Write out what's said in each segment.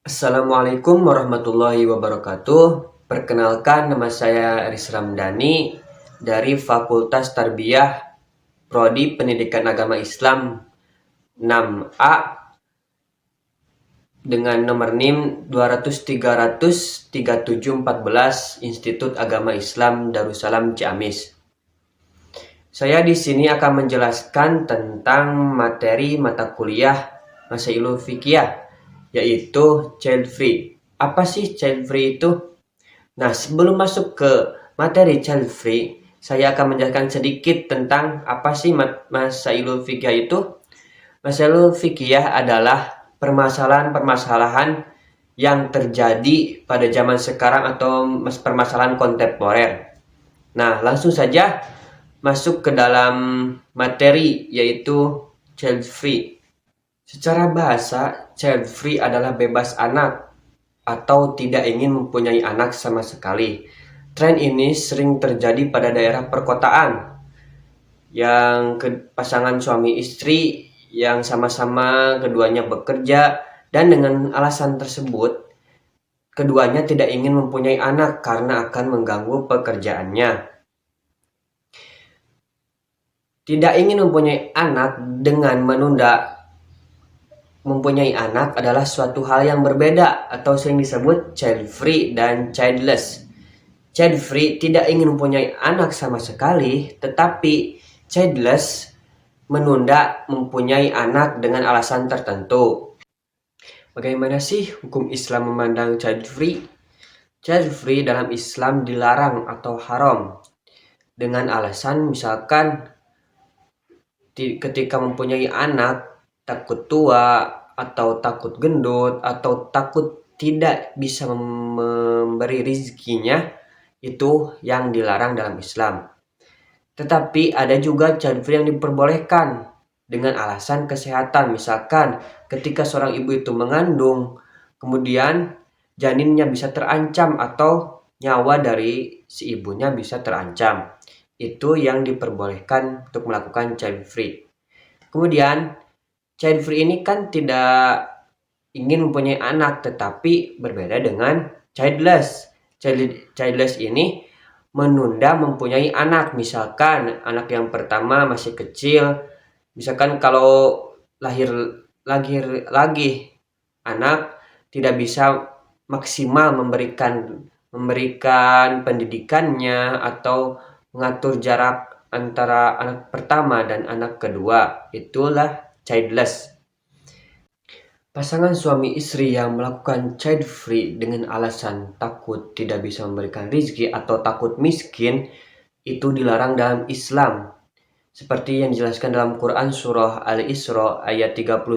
Assalamualaikum warahmatullahi wabarakatuh. Perkenalkan, nama saya Eris Ramdhani dari Fakultas Tarbiyah Prodi Pendidikan Agama Islam 6A dengan nomor NIM 200-300-3714 Institut Agama Islam Darussalam Ciamis. Saya di sini akan menjelaskan tentang materi mata kuliah Masailul Fiqhiyah, yaitu child free. Apa sih child free itu? Nah, sebelum masuk ke materi child free, saya akan menjelaskan sedikit tentang apa sih Masailul Fiqhiyah itu. Masailul Fiqhiyah adalah permasalahan-permasalahan yang terjadi pada zaman sekarang atau permasalahan kontemporer. Nah, langsung saja masuk ke dalam materi, yaitu child free. Secara bahasa, child free adalah bebas anak atau tidak ingin mempunyai anak sama sekali. Tren ini sering terjadi pada daerah perkotaan yang pasangan suami istri yang sama-sama keduanya bekerja, dan dengan alasan tersebut keduanya tidak ingin mempunyai anak karena akan mengganggu pekerjaannya. Tidak ingin mempunyai anak dengan menunda mempunyai anak adalah suatu hal yang berbeda atau sering disebut child free dan childless. Child free tidak ingin mempunyai anak sama sekali, tetapi childless menunda mempunyai anak dengan alasan tertentu. Bagaimana sih hukum Islam memandang child free? Child free dalam Islam dilarang atau haram dengan alasan misalkan ketika mempunyai anak takut tua atau takut gendut atau takut tidak bisa memberi rizkinya, itu yang dilarang dalam Islam. Tetapi ada juga child free yang diperbolehkan dengan alasan kesehatan. Misalkan ketika seorang ibu itu mengandung, kemudian janinnya bisa terancam atau nyawa dari si ibunya bisa terancam. Itu yang diperbolehkan untuk melakukan child free. Kemudian child free ini kan tidak ingin mempunyai anak, tetapi berbeda dengan childless. Childless ini menunda mempunyai anak. Misalkan anak yang pertama masih kecil, misalkan kalau lahir lagi anak tidak bisa maksimal memberikan pendidikannya atau mengatur jarak antara anak pertama dan anak kedua, itulah childless. Pasangan suami istri yang melakukan child free dengan alasan takut tidak bisa memberikan rizki atau takut miskin, itu dilarang dalam Islam. Seperti yang dijelaskan dalam Quran surah Al-Isra ayat 31.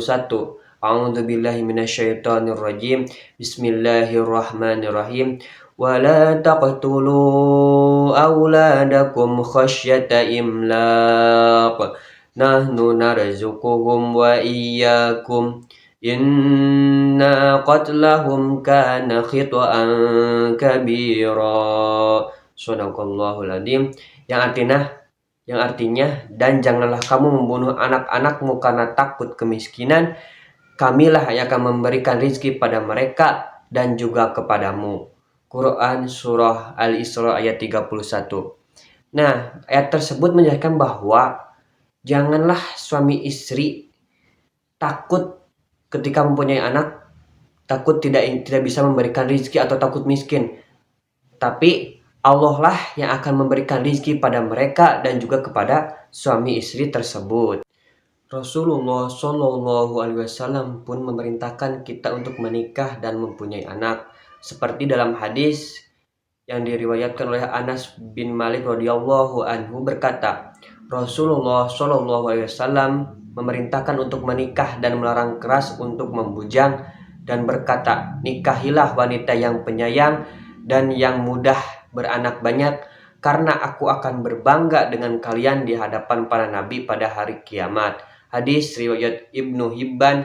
A'udzubillahi minasyaitonirrajim. Bismillahirrahmanirrahim. Wala taqtulu auladakum khasyata imlaq. Nahnu narzuquhum wa iyyakum. Inna qatlahum kana khita'an kabira. Shadaqallahul adzim. Yang artinya, dan janganlah kamu membunuh anak-anakmu karena takut kemiskinan, kamilah yang akan memberikan rizki pada mereka dan juga kepadamu. Quran surah Al-Isra ayat 31. Nah, ayat tersebut menjelaskan bahwa janganlah suami istri takut ketika mempunyai anak, takut tidak bisa memberikan rizki atau takut miskin. Tapi Allah lah yang akan memberikan rizki pada mereka dan juga kepada suami istri tersebut. Rasulullah Shallallahu Alaihi Wasallam pun memerintahkan kita untuk menikah dan mempunyai anak, seperti dalam hadis yang diriwayatkan oleh Anas bin Malik radhiyallahu anhu berkata, Rasulullah Shallallahu Alaihi Wasallam memerintahkan untuk menikah dan melarang keras untuk membujang, dan berkata, nikahilah wanita yang penyayang dan yang mudah beranak banyak, karena aku akan berbangga dengan kalian di hadapan para nabi pada hari kiamat. Hadis riwayat Ibnu Hibban.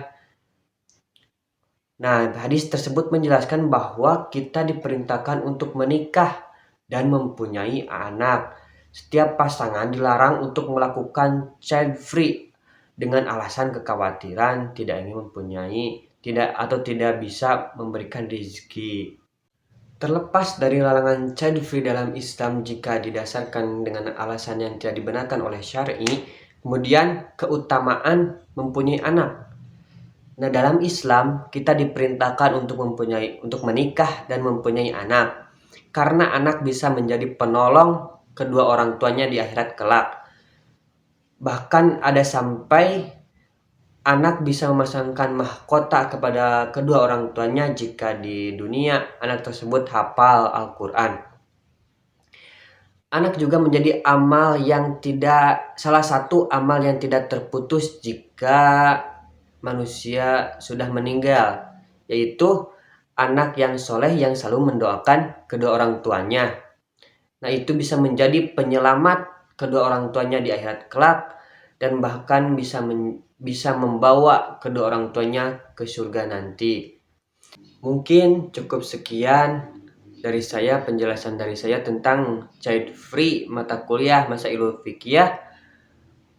Nah, hadis tersebut menjelaskan bahwa kita diperintahkan untuk menikah dan mempunyai anak. Setiap pasangan dilarang untuk melakukan child free dengan alasan kekhawatiran tidak ingin mempunyai tidak bisa memberikan rezeki. Terlepas dari larangan child free dalam Islam jika didasarkan dengan alasan yang tidak dibenarkan oleh syar'i, kemudian keutamaan mempunyai anak. Nah, dalam Islam kita diperintahkan untuk menikah dan mempunyai anak. Karena anak bisa menjadi penolong kedua orang tuanya di akhirat kelak. Bahkan ada sampai anak bisa memasangkan mahkota kepada kedua orang tuanya jika di dunia anak tersebut hafal Al-Quran. Anak juga menjadi salah satu amal yang tidak terputus jika manusia sudah meninggal, yaitu anak yang soleh yang selalu mendoakan kedua orang tuanya. Nah, itu bisa menjadi penyelamat kedua orang tuanya di akhirat kelak dan bahkan bisa membawa kedua orang tuanya ke surga nanti. Mungkin cukup sekian dari saya, penjelasan dari saya tentang child free mata kuliah Masailul Fiqhiyah.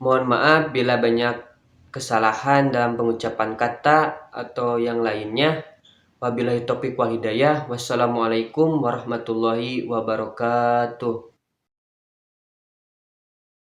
Mohon maaf bila banyak kesalahan dalam pengucapan kata atau yang lainnya. Wabillahi taufiq wal hidayah. Wassalamualaikum warahmatullahi wabarakatuh.